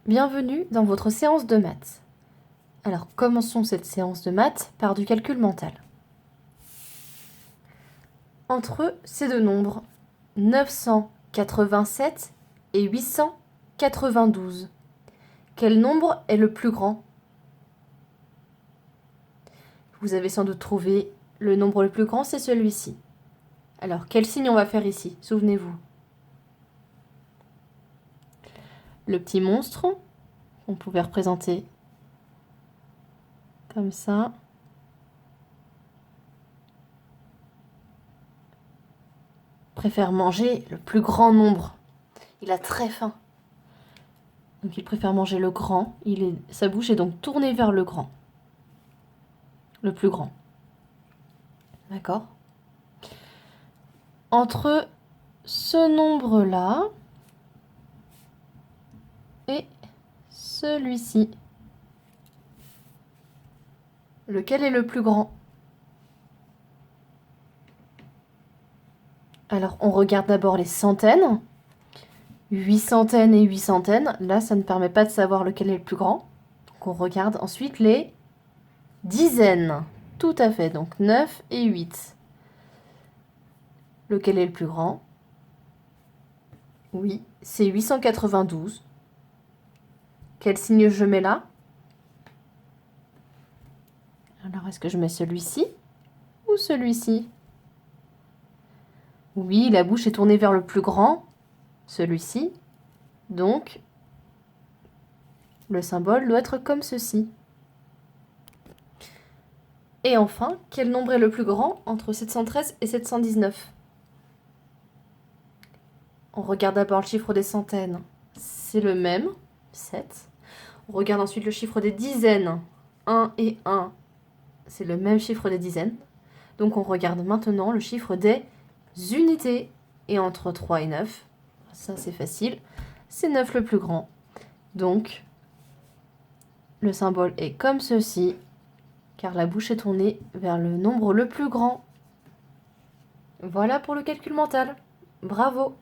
Bienvenue dans votre séance de maths. Alors commençons cette séance de maths par du calcul mental. Entre ces deux nombres, 987 et 892, quel nombre est le plus grand? Vous avez sans doute trouvé le nombre le plus grand, c'est celui-ci. Alors quel signe on va faire ici? Souvenez-vous. Le petit monstre, on pouvait représenter comme ça. Préfère manger le plus grand nombre. Il a très faim. Donc il préfère manger le grand. Sa bouche est donc tournée vers le grand. Le plus grand. D'accord? Entre ce nombre-là et celui-ci, lequel est le plus grand? Alors, on regarde d'abord les centaines. 8 centaines et 8 centaines. Là, ça ne permet pas de savoir lequel est le plus grand. Donc, on regarde ensuite les dizaines. Tout à fait. Donc, 9 et 8. Lequel est le plus grand? Oui, c'est 892. Quel signe je mets là? Alors, est-ce que je mets celui-ci ou celui-ci? Oui, la bouche est tournée vers le plus grand, celui-ci. Donc, le symbole doit être comme ceci. Et enfin, quel nombre est le plus grand entre 713 et 719? On regarde d'abord le chiffre des centaines. C'est le même, 7. On regarde ensuite le chiffre des dizaines. 1 et 1, c'est le même chiffre des dizaines. Donc on regarde maintenant le chiffre des unités. Et entre 3 et 9, ça c'est facile, c'est 9 le plus grand. Donc, le symbole est comme ceci, car la bouche est tournée vers le nombre le plus grand. Voilà pour le calcul mental. Bravo!